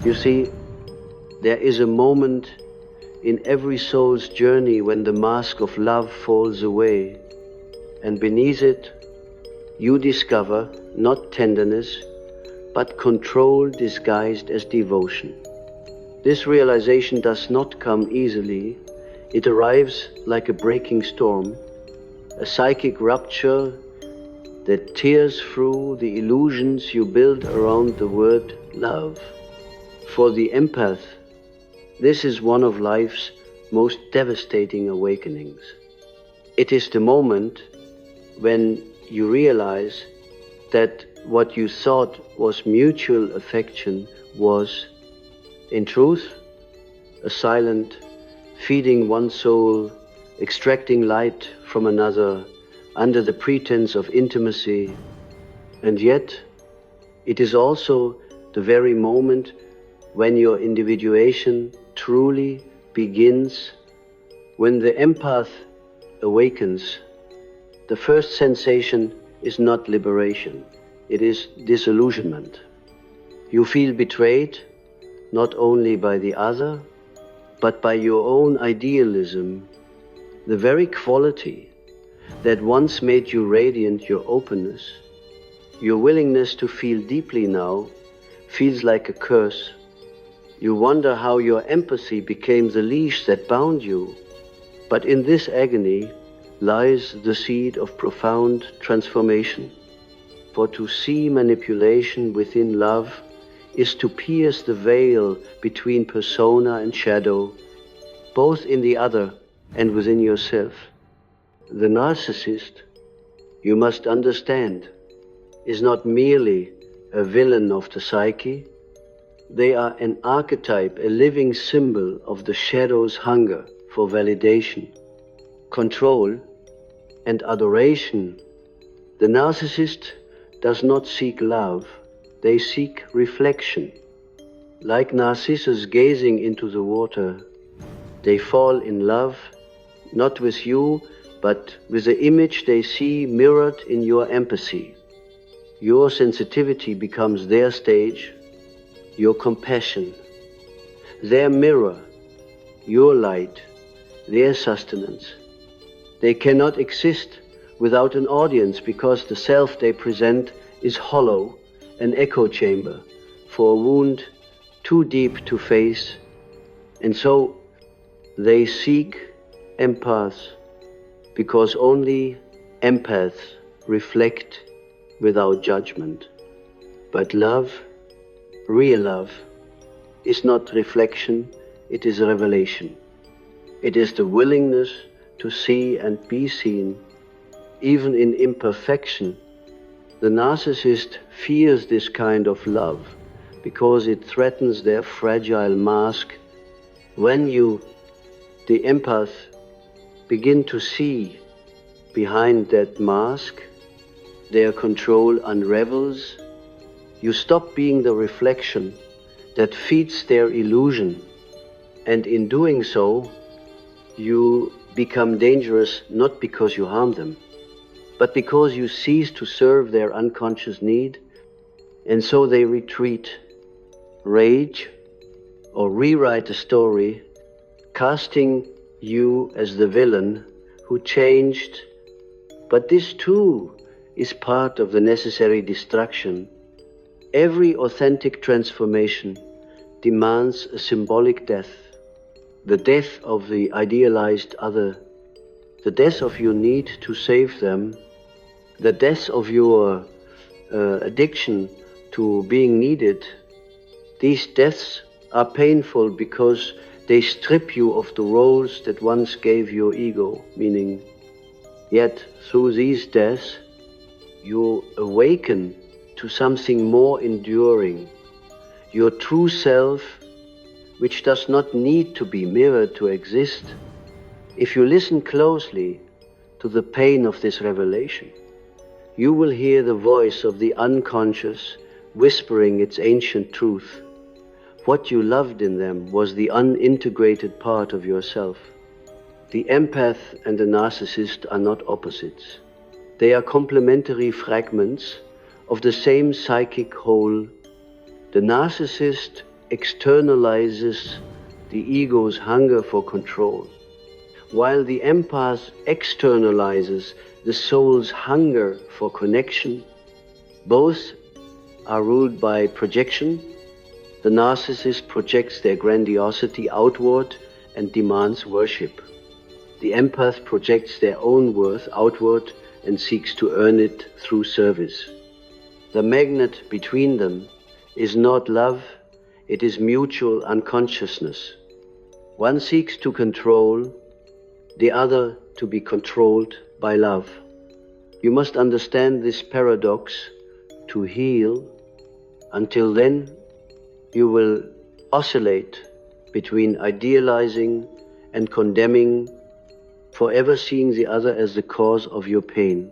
You see, there is a moment in every soul's journey when the mask of love falls away, and beneath it, you discover not tenderness, but control disguised as devotion. This realization does not come easily. It arrives like a breaking storm, a psychic rupture that tears through the illusions you build around the word love. For the empath, this is one of life's most devastating awakenings. It is the moment when you realize that what you thought was mutual affection was, in truth, a silent feeding one soul, extracting light from another under the pretense of intimacy. And yet, it is also the very moment when your individuation truly begins. When the empath awakens, the first sensation is not liberation, it is disillusionment. You feel betrayed, not only by the other, but by your own idealism. The very quality that once made you radiant, your openness, your willingness to feel deeply now, feels like a curse. You wonder how your empathy became the leash that bound you. But in this agony lies the seed of profound transformation. For to see manipulation within love is to pierce the veil between persona and shadow, both in the other and within yourself. The narcissist, you must understand, is not merely a villain of the psyche. They are an archetype, a living symbol of the shadow's hunger for validation, control, and adoration. The narcissist does not seek love, they seek reflection. Like Narcissus gazing into the water, they fall in love, not with you, but with the image they see mirrored in your empathy. Your sensitivity becomes their stage, your compassion, their mirror, your light, their sustenance. They cannot exist without an audience because the self they present is hollow, an echo chamber for a wound too deep to face, and so they seek empaths because only empaths reflect without judgment. But love, real love, is not reflection, it is revelation. It is the willingness to see and be seen, even in imperfection. The narcissist fears this kind of love because it threatens their fragile mask. When you, the empath, begin to see behind that mask, their control unravels. You stop being the reflection that feeds their illusion, and in doing so, you become dangerous not because you harm them, but because you cease to serve their unconscious need, and so they retreat, rage, or rewrite the story, casting you as the villain who changed. But this too is part of the necessary destruction. Every authentic transformation demands a symbolic death, the death of the idealized other, the death of your need to save them, the death of your addiction to being needed. These deaths are painful because they strip you of the roles that once gave your ego meaning. Yet through these deaths, you awaken to something more enduring, your true self, which does not need to be mirrored to exist. If you listen closely to the pain of this revelation, you will hear the voice of the unconscious whispering its ancient truth. What you loved in them was the unintegrated part of yourself. The empath and the narcissist are not opposites. They are complementary fragments of the same psychic whole. The narcissist externalizes the ego's hunger for control, while the empath externalizes the soul's hunger for connection. Both are ruled by projection. The narcissist projects their grandiosity outward and demands worship. The empath projects their own worth outward and seeks to earn it through service. The magnet between them is not love, it is mutual unconsciousness. One seeks to control, the other to be controlled by love. You must understand this paradox to heal. Until then, you will oscillate between idealizing and condemning, forever seeing the other as the cause of your pain.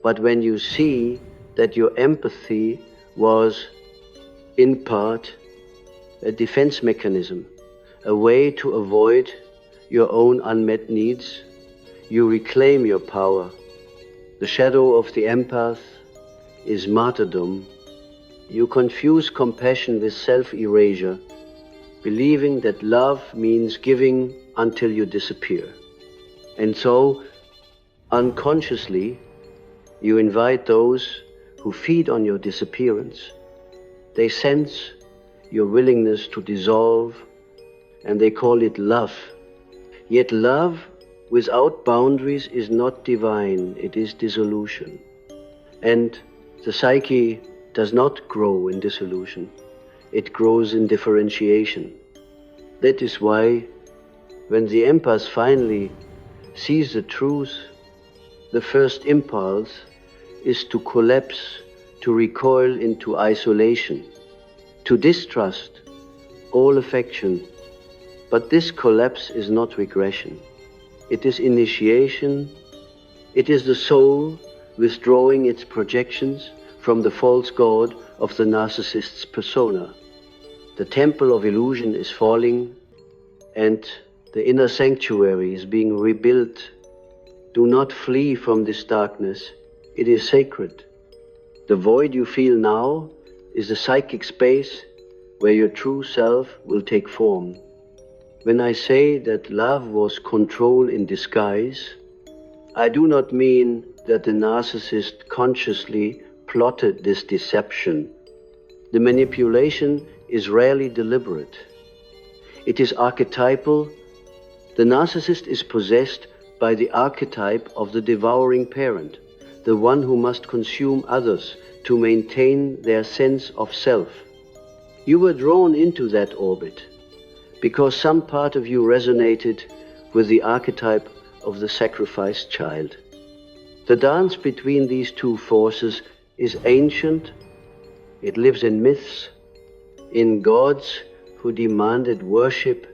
But when you see that your empathy was, in part, a defense mechanism, a way to avoid your own unmet needs, you reclaim your power. The shadow of the empath is martyrdom. You confuse compassion with self-erasure, believing that love means giving until you disappear. And so, unconsciously, you invite those who feed on your disappearance. They sense your willingness to dissolve, and they call it love. Yet love without boundaries is not divine, it is dissolution. And the psyche does not grow in dissolution, it grows in differentiation. That is why, when the empath finally sees the truth, the first impulse is to collapse, to recoil into isolation, to distrust all affection. But this collapse is not regression. It is initiation. It is the soul withdrawing its projections from the false god of the narcissist's persona. The temple of illusion is falling, and the inner sanctuary is being rebuilt. Do not flee from this darkness. It is sacred. The void you feel now is the psychic space where your true self will take form. When I say that love was control in disguise, I do not mean that the narcissist consciously plotted this deception. The manipulation is rarely deliberate. It is archetypal. The narcissist is possessed by the archetype of the devouring parent, the one who must consume others to maintain their sense of self. You were drawn into that orbit because some part of you resonated with the archetype of the sacrificed child. The dance between these two forces is ancient. It lives in myths, in gods who demanded worship,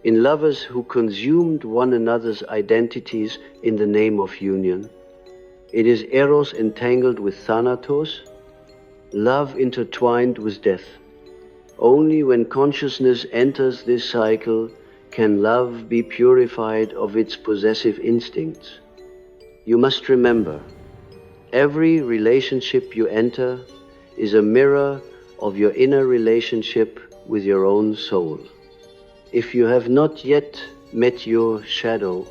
in lovers who consumed one another's identities in the name of union. It is Eros entangled with Thanatos, love intertwined with death. Only when consciousness enters this cycle can love be purified of its possessive instincts. You must remember, every relationship you enter is a mirror of your inner relationship with your own soul. If you have not yet met your shadow,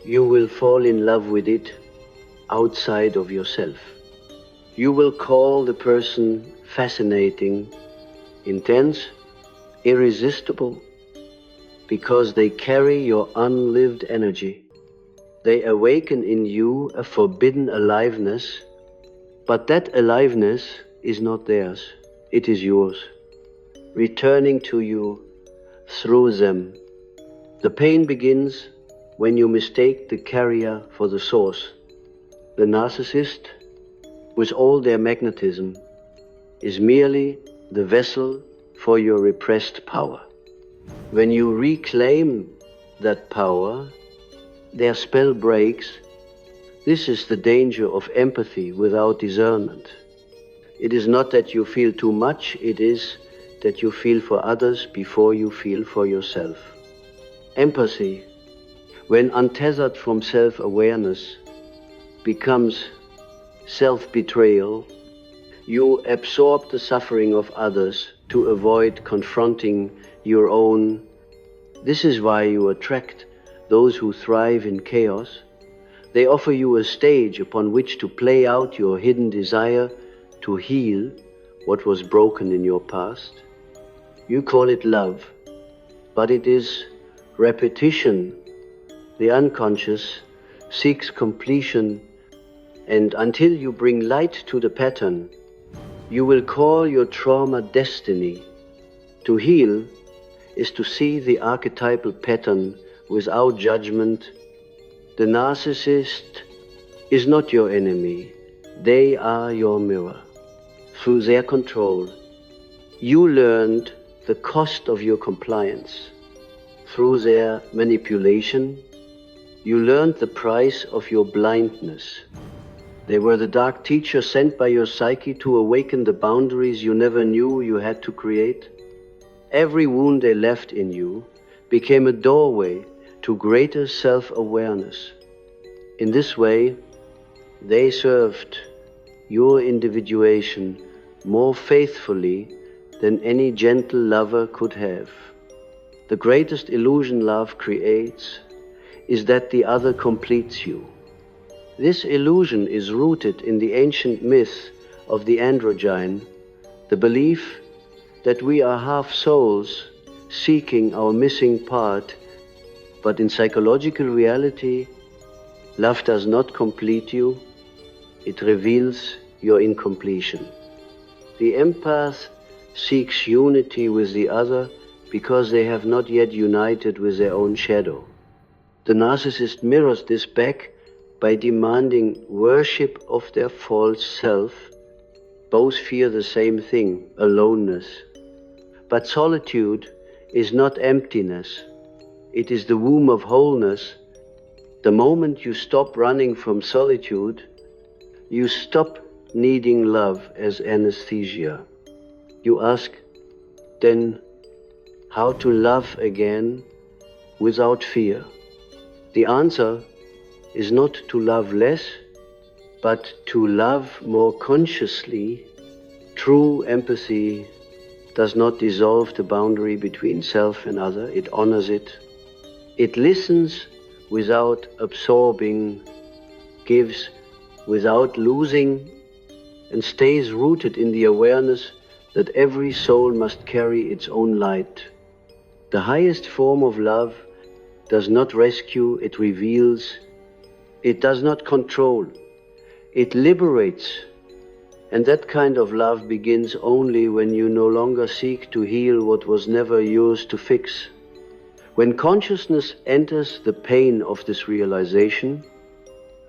you will fall in love with it outside of yourself. You will call the person fascinating, intense, irresistible, because they carry your unlived energy. They awaken in you a forbidden aliveness, but that aliveness is not theirs, it is yours, returning to you through them. The pain begins when you mistake the carrier for the source. The narcissist, with all their magnetism, is merely the vessel for your repressed power. When you reclaim that power, their spell breaks. This is the danger of empathy without discernment. It is not that you feel too much, it is that you feel for others before you feel for yourself. Empathy, when untethered from self-awareness, becomes self-betrayal. You absorb the suffering of others to avoid confronting your own. This is why you attract those who thrive in chaos. They offer you a stage upon which to play out your hidden desire to heal what was broken in your past. You call it love, but it is repetition. The unconscious seeks completion, and until you bring light to the pattern, you will call your trauma destiny. To heal is to see the archetypal pattern without judgment. The narcissist is not your enemy. They are your mirror. Through their control, you learned the cost of your compliance. Through their manipulation, you learned the price of your blindness. They were the dark teacher sent by your psyche to awaken the boundaries you never knew you had to create. Every wound they left in you became a doorway to greater self-awareness. In this way, they served your individuation more faithfully than any gentle lover could have. The greatest illusion love creates is that the other completes you. This illusion is rooted in the ancient myth of the androgyne, the belief that we are half souls seeking our missing part. But in psychological reality, love does not complete you, it reveals your incompletion. The empath seeks unity with the other because they have not yet united with their own shadow. The narcissist mirrors this back by demanding worship of their false self. Both fear the same thing, aloneness. But solitude is not emptiness. It is the womb of wholeness. The moment you stop running from solitude, you stop needing love as anesthesia. You ask, then, how to love again without fear? The answer is not to love less, but to love more consciously. True empathy does not dissolve the boundary between self and other, it honors it. It listens without absorbing, gives without losing, and stays rooted in the awareness that every soul must carry its own light. The highest form of love does not rescue, it reveals. It does not control, it liberates. And that kind of love begins only when you no longer seek to heal what was never yours to fix. When consciousness enters the pain of this realization,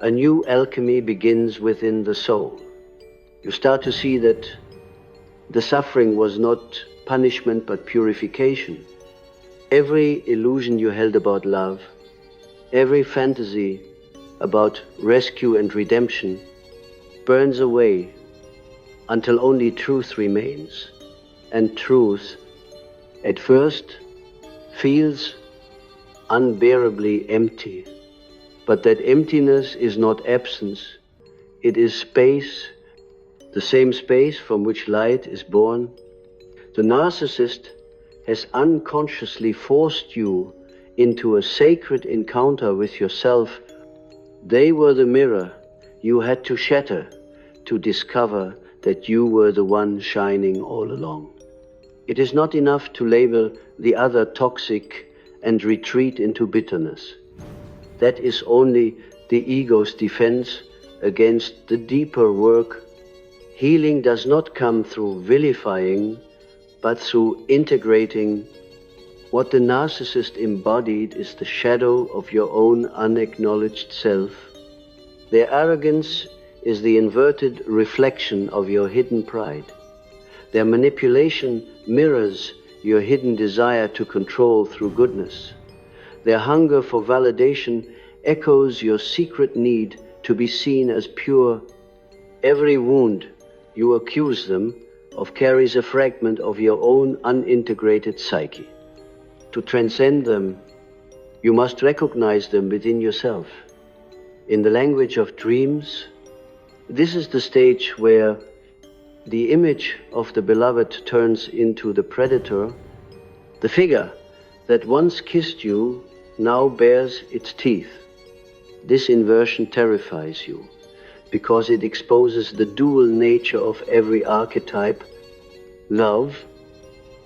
a new alchemy begins within the soul. You start to see that the suffering was not punishment but purification. Every illusion you held about love, every fantasy about rescue and redemption burns away until only truth remains. And truth, at first, feels unbearably empty. But that emptiness is not absence, it is space, the same space from which light is born. The narcissist has unconsciously forced you into a sacred encounter with yourself. They were the mirror you had to shatter to discover that you were the one shining all along. It is not enough to label the other toxic and retreat into bitterness. That is only the ego's defense against the deeper work. Healing does not come through vilifying, but through integrating. What the narcissist embodied is the shadow of your own unacknowledged self. Their arrogance is the inverted reflection of your hidden pride. Their manipulation mirrors your hidden desire to control through goodness. Their hunger for validation echoes your secret need to be seen as pure. Every wound you accuse them of carries a fragment of your own unintegrated psyche. To transcend them, you must recognize them within yourself. In the language of dreams, this is the stage where the image of the beloved turns into the predator, the figure that once kissed you now bares its teeth. This inversion terrifies you, because it exposes the dual nature of every archetype. Love,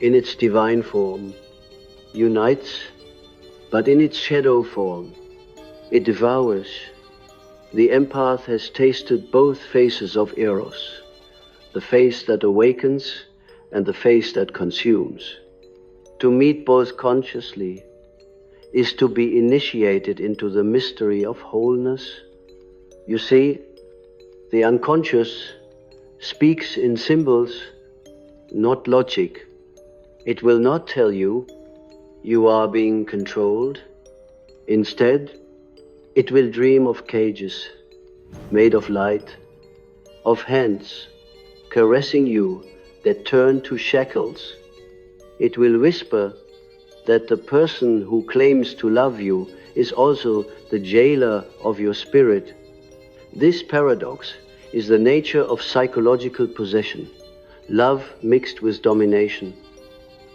in its divine form, unites, but in its shadow form, it devours. The empath has tasted both faces of Eros, the face that awakens and the face that consumes. To meet both consciously is to be initiated into the mystery of wholeness. You see, the unconscious speaks in symbols, not logic. It will not tell you you are being controlled. Instead, it will dream of cages made of light, of hands caressing you that turn to shackles. It will whisper that the person who claims to love you is also the jailer of your spirit. This paradox is the nature of psychological possession, love mixed with domination,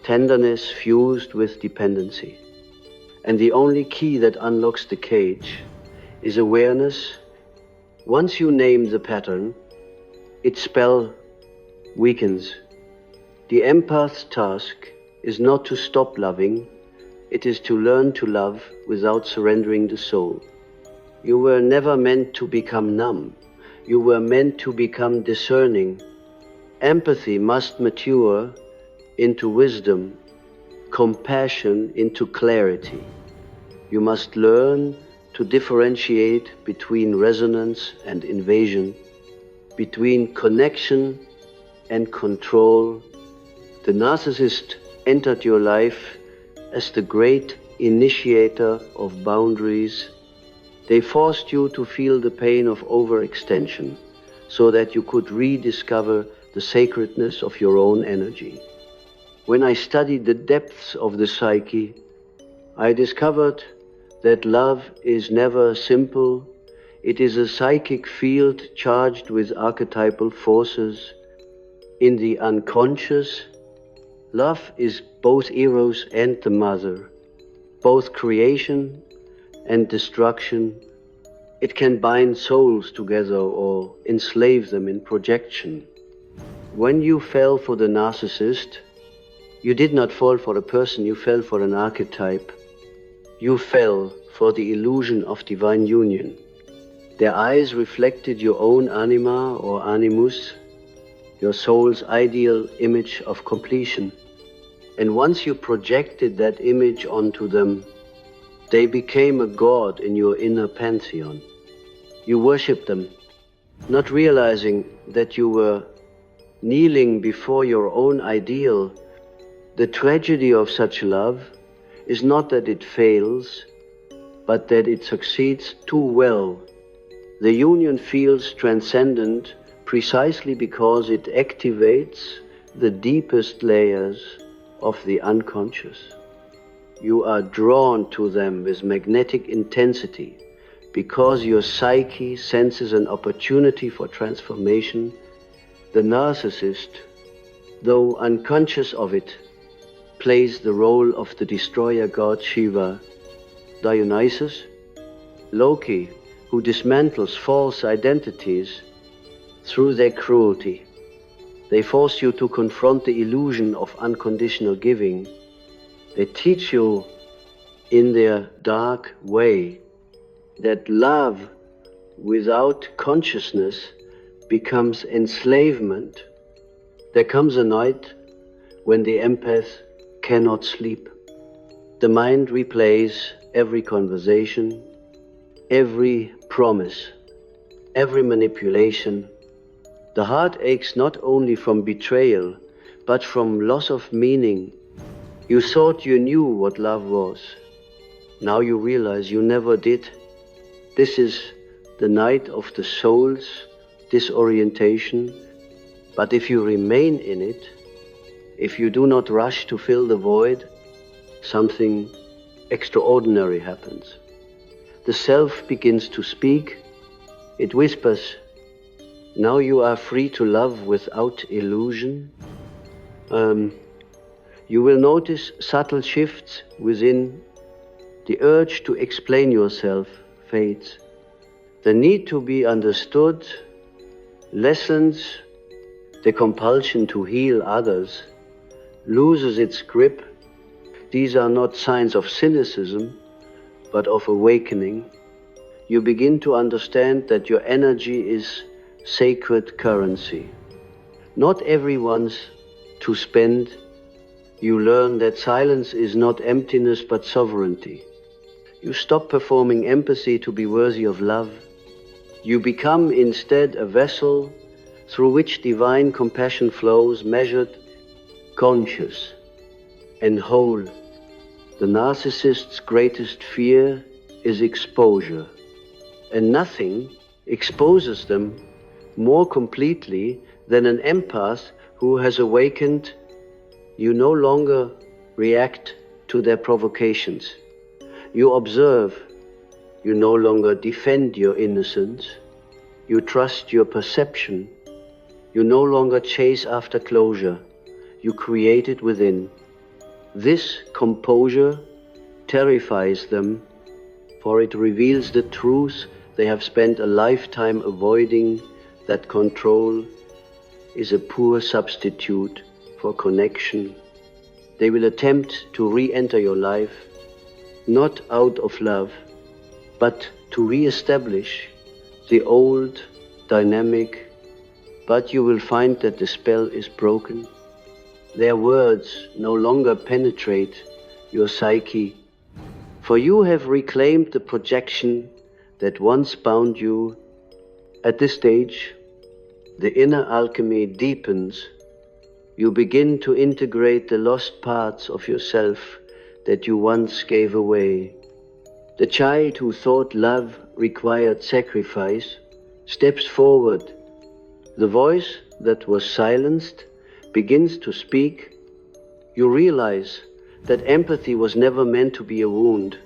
tenderness fused with dependency. And the only key that unlocks the cage is awareness. Once you name the pattern, its spell weakens. The empath's task is not to stop loving, it is to learn to love without surrendering the soul. You were never meant to become numb. You were meant to become discerning. Empathy must mature into wisdom, compassion into clarity. You must learn to differentiate between resonance and invasion, between connection and control. The narcissist entered your life as the great initiator of boundaries. They forced you to feel the pain of overextension so that you could rediscover the sacredness of your own energy. When I studied the depths of the psyche, I discovered that love is never simple. It is a psychic field charged with archetypal forces. In the unconscious, love is both Eros and the mother, both creation and destruction. It can bind souls together or enslave them in projection. When you fell for the narcissist, you did not fall for a person, you fell for an archetype. You fell for the illusion of divine union. Their eyes reflected your own anima or animus, your soul's ideal image of completion. And once you projected that image onto them, they became a god in your inner pantheon. You worshipped them, not realizing that you were kneeling before your own ideal. The tragedy of such love is not that it fails, but that it succeeds too well. The union feels transcendent precisely because it activates the deepest layers of the unconscious. You are drawn to them with magnetic intensity because your psyche senses an opportunity for transformation. The narcissist, though unconscious of it, plays the role of the destroyer god Shiva. Dionysus, Loki, who dismantles false identities through their cruelty. They force you to confront the illusion of unconditional giving. They teach you in their dark way that love without consciousness becomes enslavement. There comes a night when the empath cannot sleep. The mind replays every conversation, every promise, every manipulation. The heart aches not only from betrayal, but from loss of meaning. You thought you knew what love was. Now you realize you never did. This is the night of the soul's disorientation. But if you remain in it, if you do not rush to fill the void, something extraordinary happens. The self begins to speak. It whispers, Now you are free to love without illusion. You will notice subtle shifts within. The urge to explain yourself fades. The need to be understood lessens. The compulsion to heal others loses its grip. These are not signs of cynicism, but of awakening. You begin to understand that your energy is sacred currency. Not everyone's to spend. You learn that silence is not emptiness but sovereignty. You stop performing empathy to be worthy of love. You become instead a vessel through which divine compassion flows, measured, conscious, and whole. The narcissist's greatest fear is exposure, and nothing exposes them more completely than an empath who has awakened. You no longer react to their provocations. You observe. You no longer defend your innocence. You trust your perception. You no longer chase after closure. You create it within. This composure terrifies them, for it reveals the truth they have spent a lifetime avoiding, that control is a poor substitute for connection. They will attempt to re-enter your life, not out of love, but to re-establish the old dynamic, but you will find that the spell is broken. Their words no longer penetrate your psyche, for you have reclaimed the projection that once bound you. At this stage, the inner alchemy deepens. You begin to integrate the lost parts of yourself that you once gave away. The child who thought love required sacrifice steps forward. The voice that was silenced begins to speak. You realize that empathy was never meant to be a wound.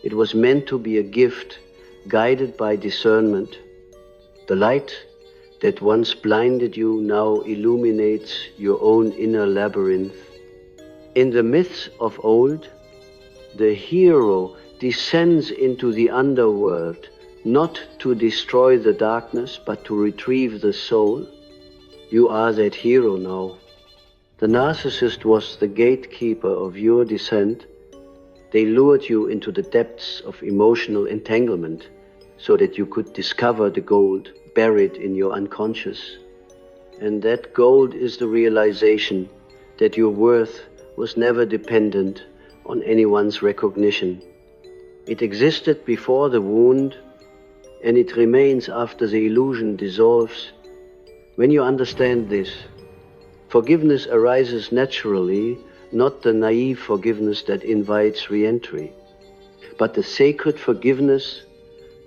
It was meant to be a gift, guided by discernment. The light that once blinded you now illuminates your own inner labyrinth. In the myths of old, the hero descends into the underworld, not to destroy the darkness, but to retrieve the soul. You are that hero now. The narcissist was the gatekeeper of your descent. They lured you into the depths of emotional entanglement so that you could discover the gold buried in your unconscious. And that gold is the realization that your worth was never dependent on anyone's recognition. It existed before the wound, and it remains after the illusion dissolves. When you understand this, forgiveness arises naturally, not the naive forgiveness that invites re-entry, but the sacred forgiveness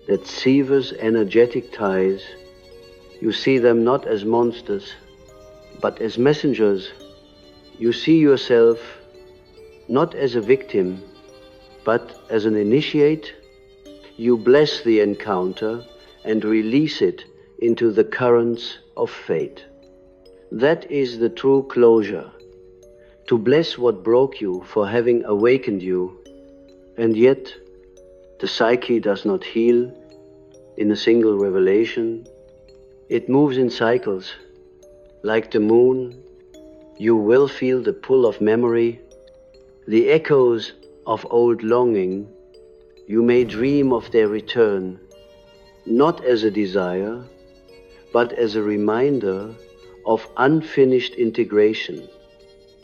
that severs energetic ties. You see them not as monsters, but as messengers. You see yourself not as a victim, but as an initiate. You bless the encounter and release it into the currents of fate. That is the true closure, to bless what broke you for having awakened you. And yet, the psyche does not heal in a single revelation. It moves in cycles. Like the moon, you will feel the pull of memory, the echoes of old longing. You may dream of their return, not as a desire, but as a reminder of unfinished integration.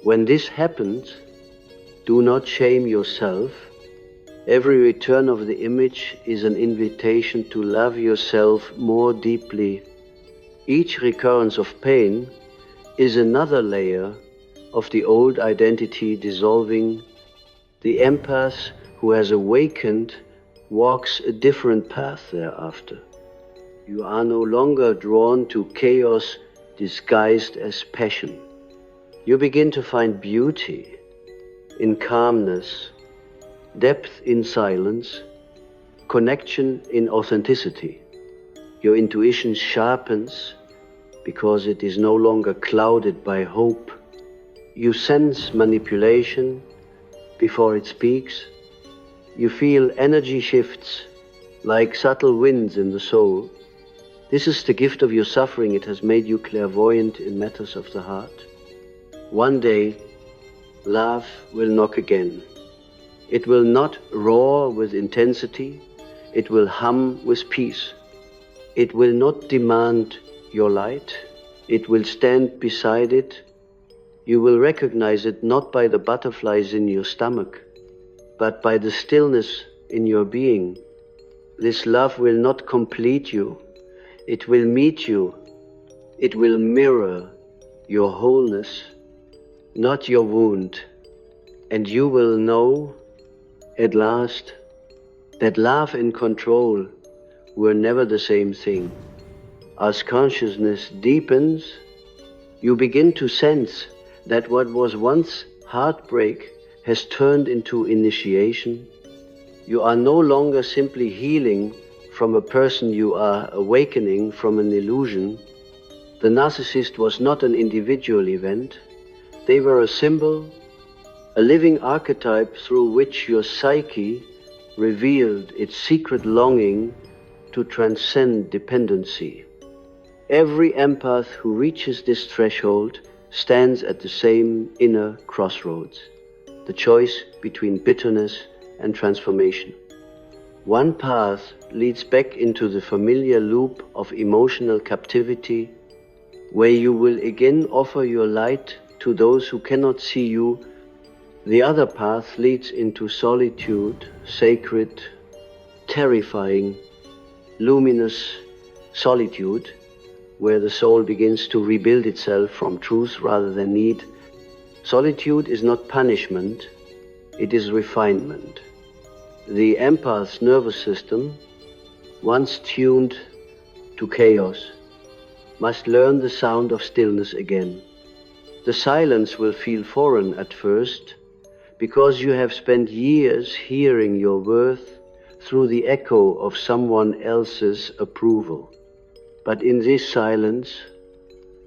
When this happens, do not shame yourself. Every return of the image is an invitation to love yourself more deeply. Each recurrence of pain is another layer of the old identity dissolving. The empath who has awakened walks a different path thereafter. You are no longer drawn to chaos disguised as passion. You begin to find beauty in calmness, depth in silence, connection in authenticity. Your intuition sharpens because it is no longer clouded by hope. You sense manipulation before it speaks. You feel energy shifts like subtle winds in the soul. This is the gift of your suffering. It has made you clairvoyant in matters of the heart. One day, love will knock again. It will not roar with intensity. It will hum with peace. It will not demand your light. It will stand beside it. You will recognize it not by the butterflies in your stomach, but by the stillness in your being. This love will not complete you. It will meet you. It will mirror your wholeness, not your wound. And you will know at last that love and control were never the same thing. As consciousness deepens, you begin to sense that what was once heartbreak has turned into initiation. You are no longer simply healing from a person, you are awakening from an illusion. The narcissist was not an individual event. They were a symbol, a living archetype through which your psyche revealed its secret longing to transcend dependency. Every empath who reaches this threshold stands at the same inner crossroads, the choice between bitterness and transformation. One path leads back into the familiar loop of emotional captivity, where you will again offer your light to those who cannot see you. The other path leads into solitude, sacred, terrifying, luminous solitude, where the soul begins to rebuild itself from truth rather than need. Solitude is not punishment, it is refinement. The empath's nervous system, once tuned to chaos, must learn the sound of stillness again. The silence will feel foreign at first, because you have spent years hearing your worth through the echo of someone else's approval. But in this silence,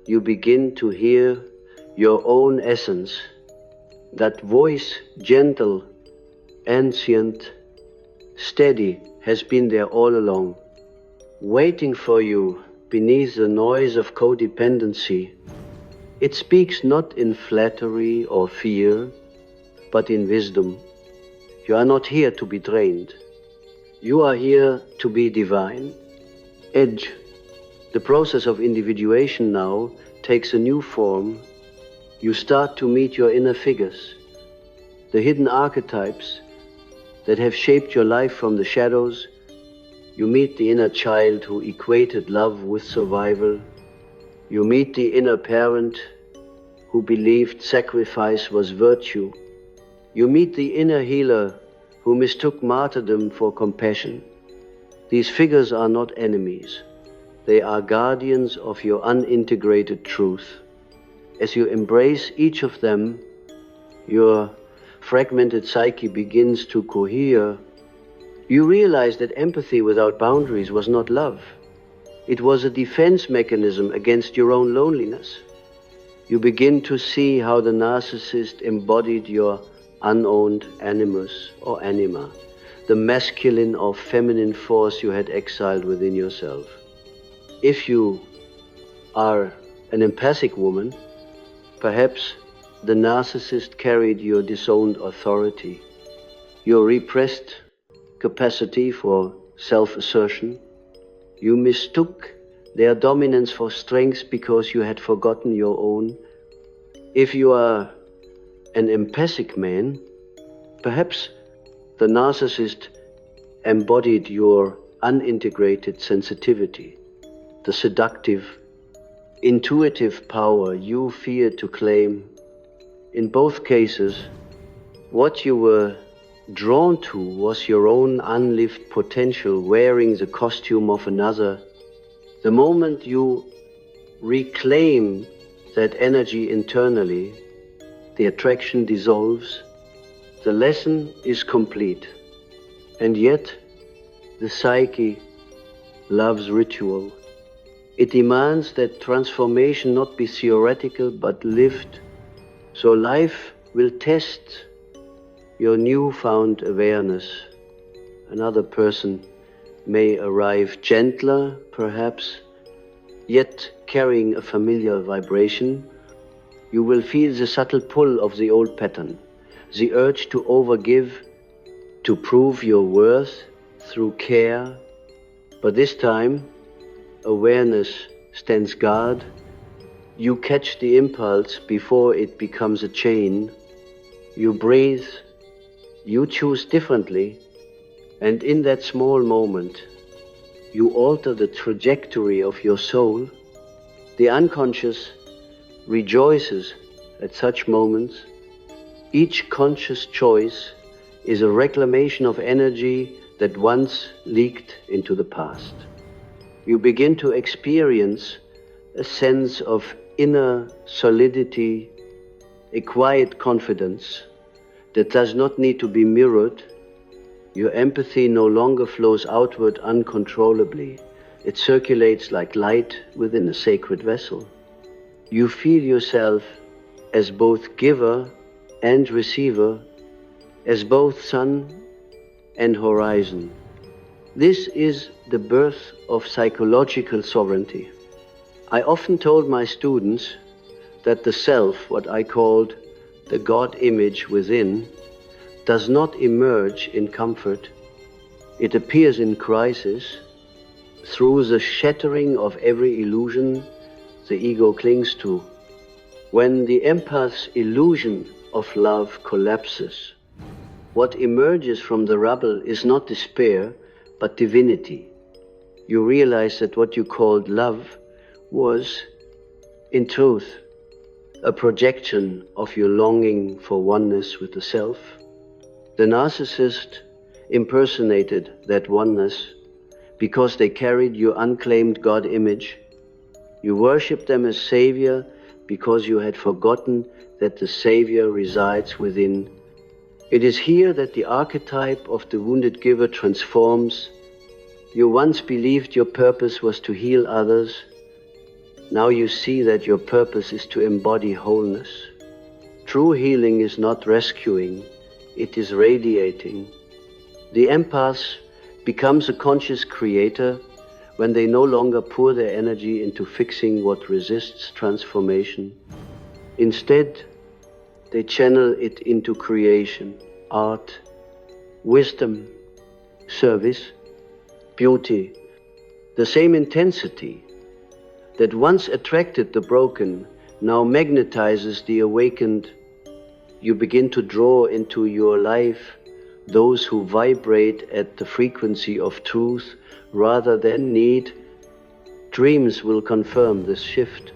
you begin to hear your own essence, that voice, gentle, ancient, steady, has been there all along, waiting for you beneath the noise of codependency. It speaks not in flattery or fear, but in wisdom. You are not here to be drained. You are here to be divine. Edge. The process of individuation now takes a new form. You start to meet your inner figures, the hidden archetypes that have shaped your life from the shadows. You meet the inner child who equated love with survival. You meet the inner parent who believed sacrifice was virtue. You meet the inner healer who mistook martyrdom for compassion. These figures are not enemies. They are guardians of your unintegrated truth. As you embrace each of them, your fragmented psyche begins to cohere. You realize that empathy without boundaries was not love. It was a defense mechanism against your own loneliness. You begin to see how the narcissist embodied your unowned animus or anima, the masculine or feminine force you had exiled within yourself. If you are an empathic woman, perhaps the narcissist carried your disowned authority, your repressed capacity for self-assertion. You mistook their dominance for strength because you had forgotten your own. If you are an empathic man, perhaps the narcissist embodied your unintegrated sensitivity, the seductive, intuitive power you feared to claim. In both cases, what you were drawn to was your own unlived potential wearing the costume of another. The moment you reclaim that energy internally, the attraction dissolves, the lesson is complete. And yet, the psyche loves ritual. It demands that transformation not be theoretical but lived, so life will test your newfound awareness. Another person may arrive gentler, perhaps, yet carrying a familiar vibration. You will feel the subtle pull of the old pattern, the urge to overgive, to prove your worth through care. But this time, awareness stands guard. You catch the impulse before it becomes a chain. You breathe, you choose differently, and in that small moment, you alter the trajectory of your soul. The unconscious rejoices at such moments. Each conscious choice is a reclamation of energy that once leaked into the past. You begin to experience a sense of inner solidity, a quiet confidence that does not need to be mirrored. Your empathy no longer flows outward uncontrollably. It circulates like light within a sacred vessel. You feel yourself as both giver and receiver, as both sun and horizon. This is the birth of psychological sovereignty. I often told my students that the self, what I called the God image within, does not emerge in comfort. It appears in crisis. Through the shattering of every illusion the ego clings to. When the empath's illusion of love collapses, what emerges from the rubble is not despair, but divinity. You realize that what you called love was, in truth, a projection of your longing for oneness with the self. The narcissist impersonated that oneness because they carried your unclaimed God image. You worshipped them as Savior because you had forgotten that the Savior resides within. It is here that the archetype of the wounded giver transforms. You once believed your purpose was to heal others. Now you see that your purpose is to embody wholeness. True healing is not rescuing, it is radiating. The empath becomes a conscious creator when they no longer pour their energy into fixing what resists transformation. Instead, they channel it into creation, art, wisdom, service, beauty. The same intensity that once attracted the broken now magnetizes the awakened. You begin to draw into your life those who vibrate at the frequency of truth rather than need. Dreams will confirm this shift.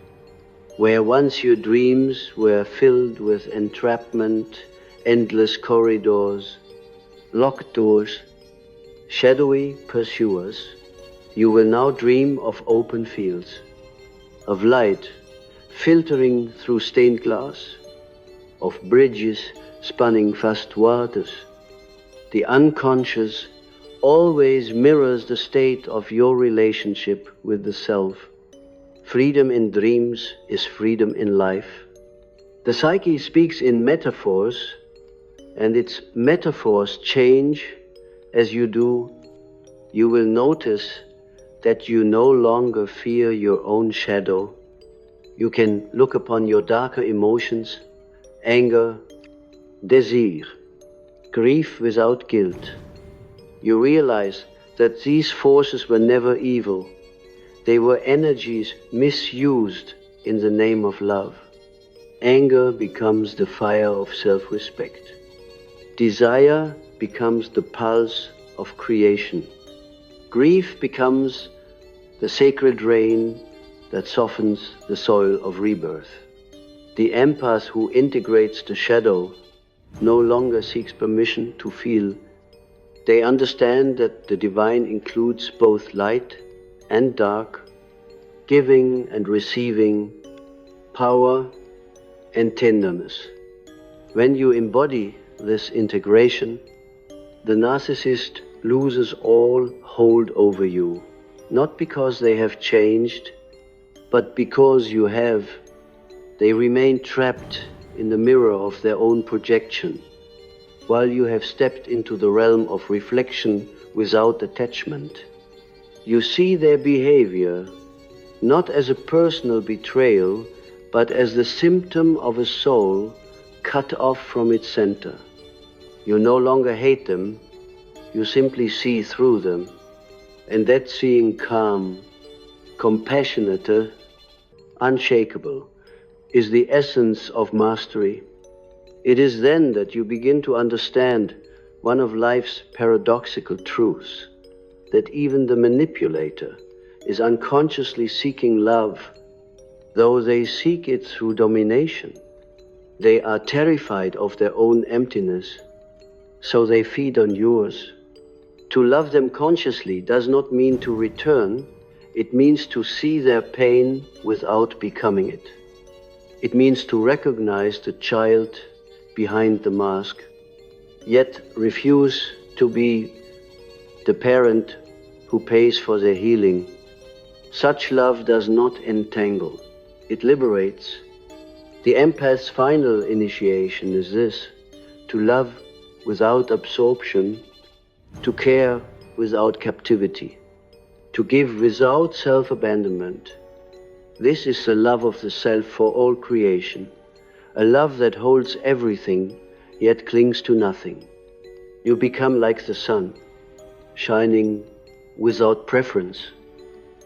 Where once your dreams were filled with entrapment, endless corridors, locked doors, shadowy pursuers, you will now dream of open fields, of light filtering through stained glass, of bridges spanning vast waters. The unconscious always mirrors the state of your relationship with the self. Freedom in dreams is freedom in life. The psyche speaks in metaphors, and its metaphors change as you do. You will notice that you no longer fear your own shadow. You can look upon your darker emotions, anger, desire, grief without guilt. You realize that these forces were never evil. They were energies misused in the name of love. Anger becomes the fire of self-respect. Desire becomes the pulse of creation. Grief becomes the sacred rain that softens the soil of rebirth. The empath who integrates the shadow no longer seeks permission to feel. They understand that the divine includes both light and dark, giving and receiving, power and tenderness. When you embody this integration, the narcissist loses all hold over you, not because they have changed, but because you have, they remain trapped in the mirror of their own projection, while you have stepped into the realm of reflection without attachment. You see their behavior not as a personal betrayal, but as the symptom of a soul cut off from its center. You no longer hate them, you simply see through them, and that seeing calm, compassionate, unshakable, is the essence of mastery. It is then that you begin to understand one of life's paradoxical truths, that even the manipulator is unconsciously seeking love, though they seek it through domination. They are terrified of their own emptiness, so they feed on yours. To love them consciously does not mean to return, it means to see their pain without becoming it. It means to recognize the child behind the mask, yet refuse to be the parent who pays for their healing. Such love does not entangle, it liberates. The empath's final initiation is this: to love without absorption, to care without captivity, to give without self-abandonment. This is the love of the self for all creation, a love that holds everything, yet clings to nothing. You become like the sun, shining without preference,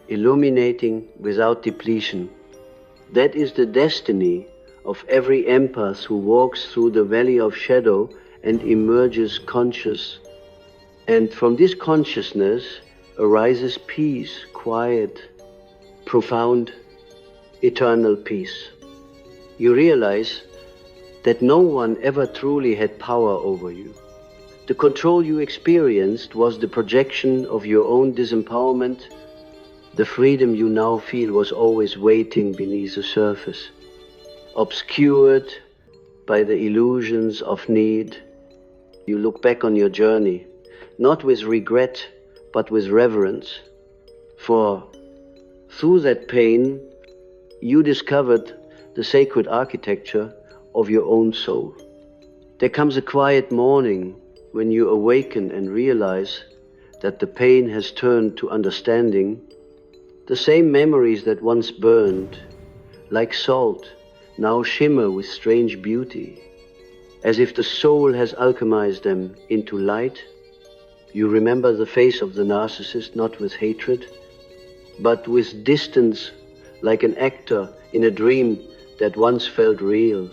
illuminating without depletion. That is the destiny of every empath who walks through the valley of shadow and emerges conscious. And from this consciousness arises peace, quiet, profound, eternal peace. You realize that no one ever truly had power over you. The control you experienced was the projection of your own disempowerment. The freedom you now feel was always waiting beneath the surface, obscured by the illusions of need. You look back on your journey, not with regret, but with reverence. For through that pain, you discovered the sacred architecture of your own soul. There comes a quiet morning when you awaken and realize that the pain has turned to understanding. The same memories that once burned, like salt, now shimmer with strange beauty, as if the soul has alchemized them into light. You remember the face of the narcissist not with hatred, but with distance, like an actor in a dream that once felt real.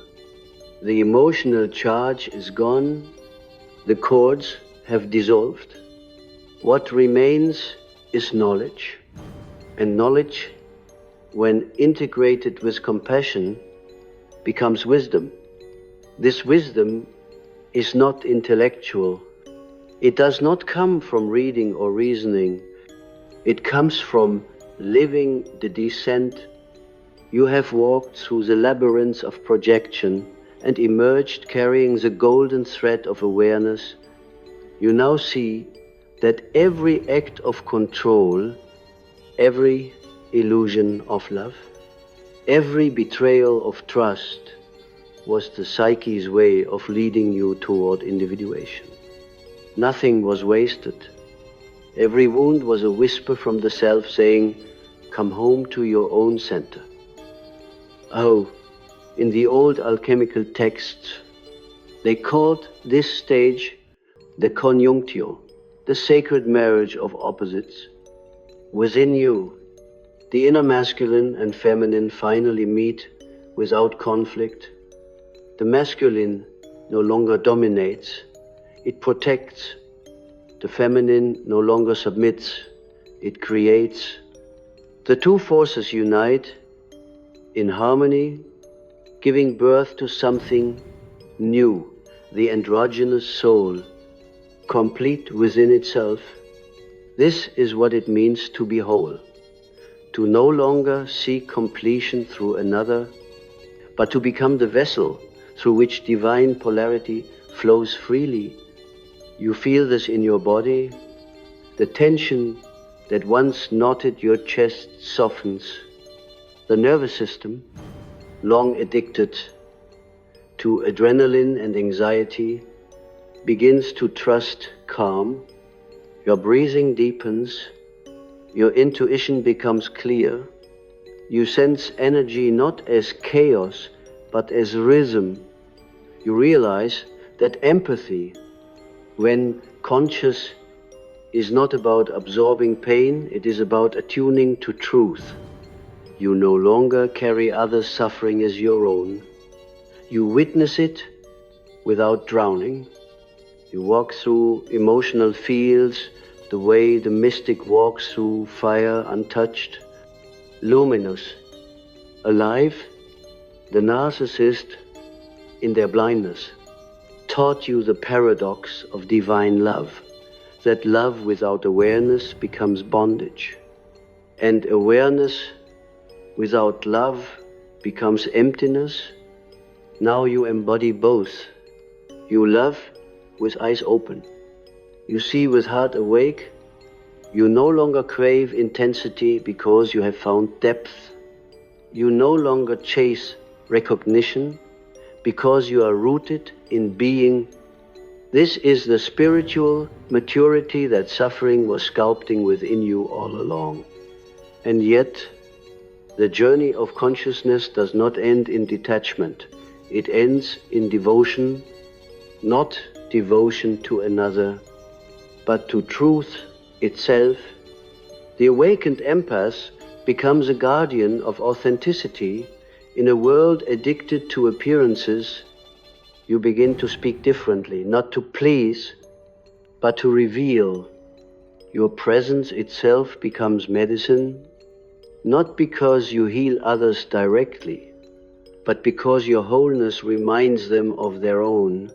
The emotional charge is gone, the cords have dissolved. What remains is knowledge, and knowledge, when integrated with compassion, becomes wisdom. This wisdom is not intellectual. It does not come from reading or reasoning. It comes from living the descent. You have walked through the labyrinths of projection and emerged carrying the golden thread of awareness. You now see that every act of control, every illusion of love, every betrayal of trust was the psyche's way of leading you toward individuation. Nothing was wasted. Every wound was a whisper from the self saying, "Come home to your own center." Oh, in the old alchemical texts, they called this stage the conjunctio, the sacred marriage of opposites. Within you, the inner masculine and feminine finally meet without conflict. The masculine no longer dominates, it protects. The feminine no longer submits, it creates. The two forces unite in harmony, giving birth to something new, the androgynous soul, complete within itself. This is what it means to be whole, to no longer seek completion through another, but to become the vessel through which divine polarity flows freely. You feel this in your body. The tension that once knotted your chest softens. The nervous system, long addicted to adrenaline and anxiety, begins to trust calm. Your breathing deepens, your intuition becomes clear. You sense energy not as chaos, but as rhythm. You realize that empathy, when conscious, is not about absorbing pain, it is about attuning to truth. You no longer carry others' suffering as your own. You witness it without drowning. You walk through emotional fields the way the mystic walks through fire, untouched, luminous, alive. The narcissist, in their blindness, taught you the paradox of divine love, that love without awareness becomes bondage, and awareness without love becomes emptiness. Now you embody both. You love with eyes open. You see with heart awake. You no longer crave intensity because you have found depth. You no longer chase recognition because you are rooted in being. This is the spiritual maturity that suffering was sculpting within you all along. And yet, the journey of consciousness does not end in detachment. It ends in devotion, not devotion to another, but to truth itself. The awakened empath becomes a guardian of authenticity. In a world addicted to appearances, you begin to speak differently, not to please, but to reveal. Your presence itself becomes medicine, not because you heal others directly, but because your wholeness reminds them of their own.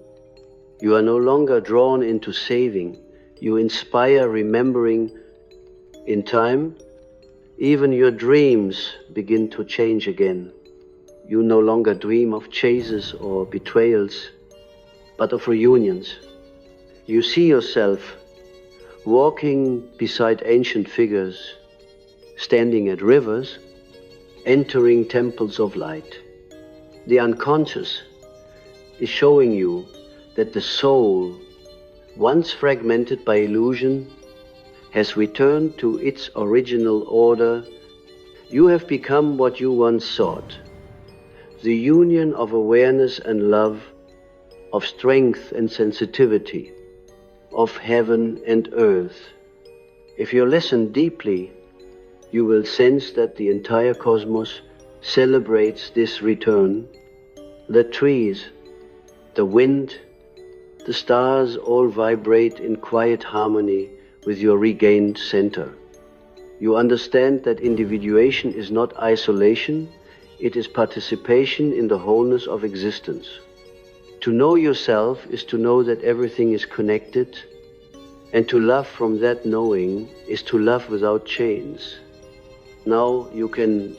You are no longer drawn into saving. You inspire remembering. In time, even your dreams begin to change again. You no longer dream of chases or betrayals, but of reunions. You see yourself walking beside ancient figures, standing at rivers, entering temples of light. The unconscious is showing you that the soul, once fragmented by illusion, has returned to its original order. You have become what you once sought, the union of awareness and love, of strength and sensitivity, of heaven and earth. If you listen deeply, you will sense that the entire cosmos celebrates this return. The trees, the wind, the stars all vibrate in quiet harmony with your regained center. You understand that individuation is not isolation, it is participation in the wholeness of existence. To know yourself is to know that everything is connected, and to love from that knowing is to love without chains. Now you can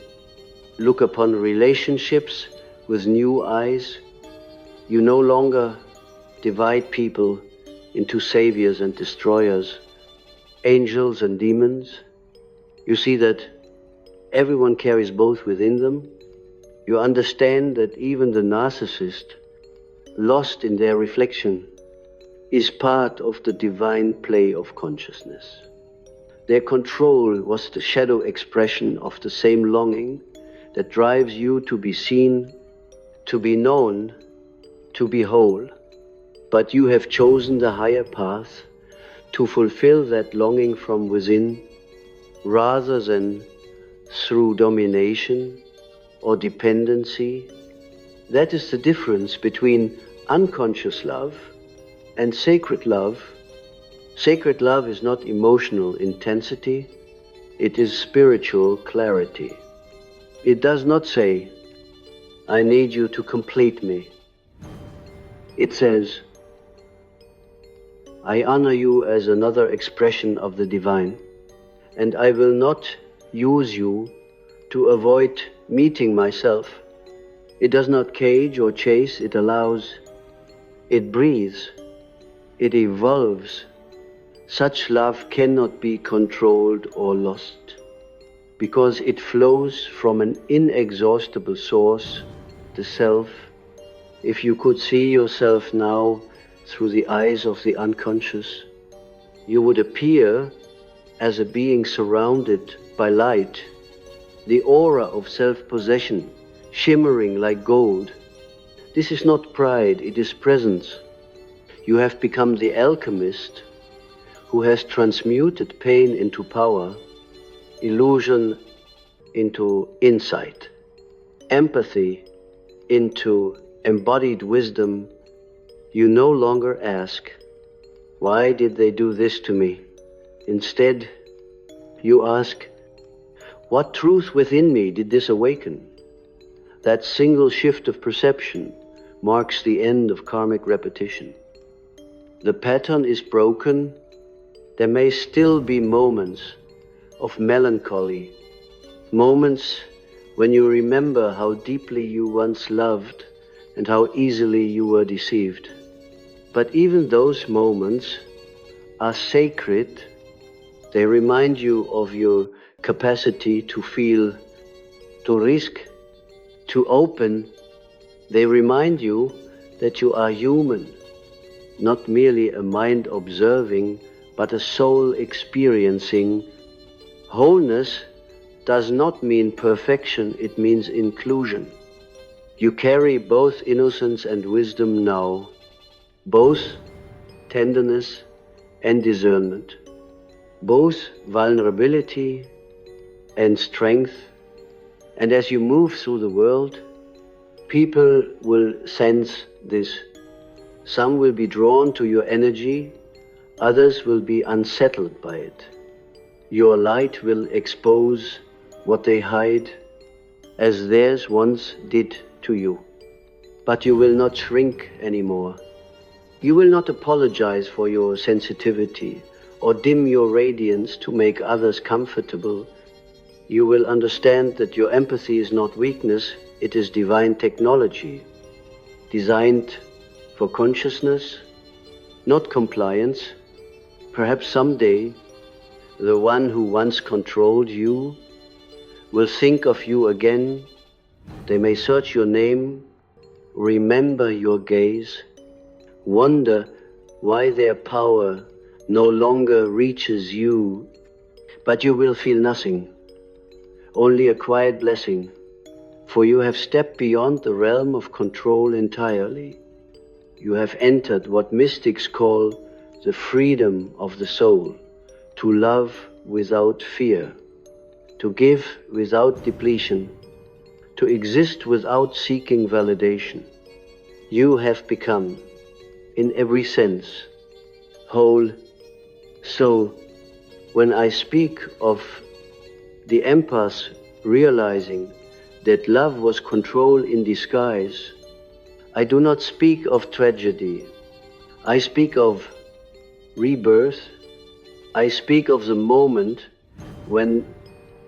look upon relationships with new eyes. You no longer divide people into saviors and destroyers, angels and demons. You see that everyone carries both within them. You understand that even the narcissist, lost in their reflection, is part of the divine play of consciousness. Their control was the shadow expression of the same longing that drives you to be seen, to be known, to be whole. But you have chosen the higher path to fulfill that longing from within, rather than through domination or dependency. That is the difference between unconscious love and sacred love. Sacred love is not emotional intensity, it is spiritual clarity. It does not say, I need you to complete me. It says, I honor you as another expression of the divine, and I will not use you to avoid meeting myself. It does not cage or chase, it allows, it breathes, it evolves. Such love cannot be controlled or lost. because it flows from an inexhaustible source, the self. If you could see yourself now through the eyes of the unconscious, you would appear as a being surrounded by light, the aura of self-possession, shimmering like gold. This is not pride, it is presence. You have become the alchemist who has transmuted pain into power, illusion into insight, empathy into embodied wisdom. You no longer ask, why did they do this to me? Instead, you ask, what truth within me did this awaken? That single shift of perception marks the end of karmic repetition. The pattern is broken. There may still be moments of melancholy, moments when you remember how deeply you once loved and how easily you were deceived. But even those moments are sacred. They remind you of your capacity to feel, to risk, to open. They remind you that you are human, not merely a mind observing, but a soul experiencing. Wholeness does not mean perfection, it means inclusion. You carry both innocence and wisdom now, both tenderness and discernment, both vulnerability and strength. And as you move through the world, people will sense this. Some will be drawn to your energy, others will be unsettled by it. Your light will expose what they hide, as theirs once did to you. But you will not shrink anymore. You will not apologize for your sensitivity or dim your radiance to make others comfortable. You will understand that your empathy is not weakness, it is divine technology, designed for consciousness, not compliance. Perhaps someday, the one who once controlled you will think of you again. They may search your name, remember your gaze, wonder why their power no longer reaches you, but you will feel nothing, only a quiet blessing, for you have stepped beyond the realm of control entirely. You have entered what mystics call the freedom of the soul, to love without fear, to give without depletion, to exist without seeking validation. You have become, in every sense, whole. So, when I speak of the empath realizing that love was control in disguise, I do not speak of tragedy. I speak of rebirth. I speak of the moment when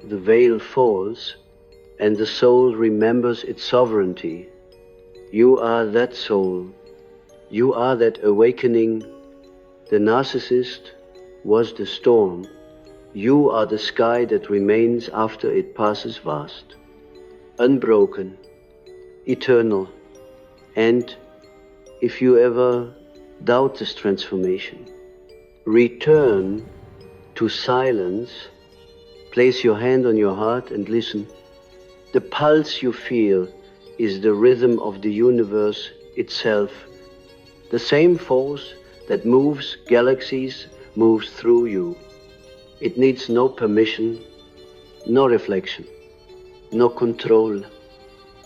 the veil falls and the soul remembers its sovereignty. You are that soul. You are that awakening. The narcissist was the storm. You are the sky that remains after it passes vast, unbroken, eternal. And if you ever doubt this transformation, return to silence, place your hand on your heart and listen. The pulse you feel is the rhythm of the universe itself. The same force that moves galaxies moves through you. It needs no permission, no reflection, no control.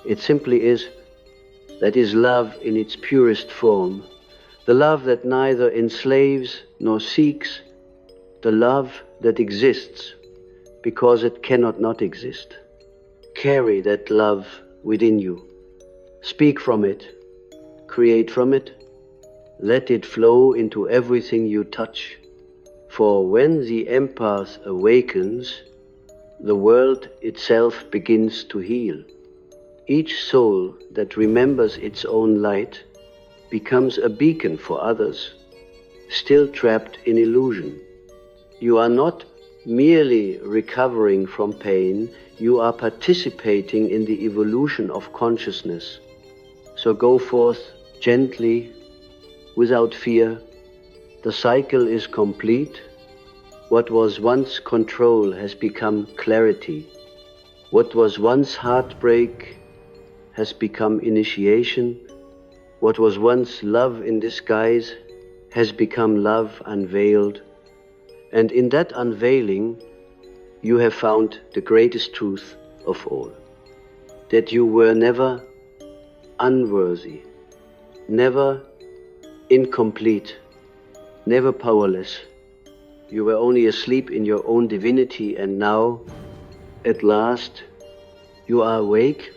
It simply is. That is love in its purest form. The love that neither enslaves nor seeks. The love that exists because it cannot not exist. Carry that love within you. Speak from it. Create from it. Let it flow into everything you touch. For when the empath awakens, the world itself begins to heal. Each soul that remembers its own light becomes a beacon for others, still trapped in illusion. You are not merely recovering from pain, you are participating in the evolution of consciousness. So go forth gently, without fear. The cycle is complete. What was once control has become clarity. What was once heartbreak has become initiation. What was once love in disguise has become love unveiled. And in that unveiling, you have found the greatest truth of all, that you were never unworthy, never incomplete, never powerless. You were only asleep in your own divinity, and now, at last, you are awake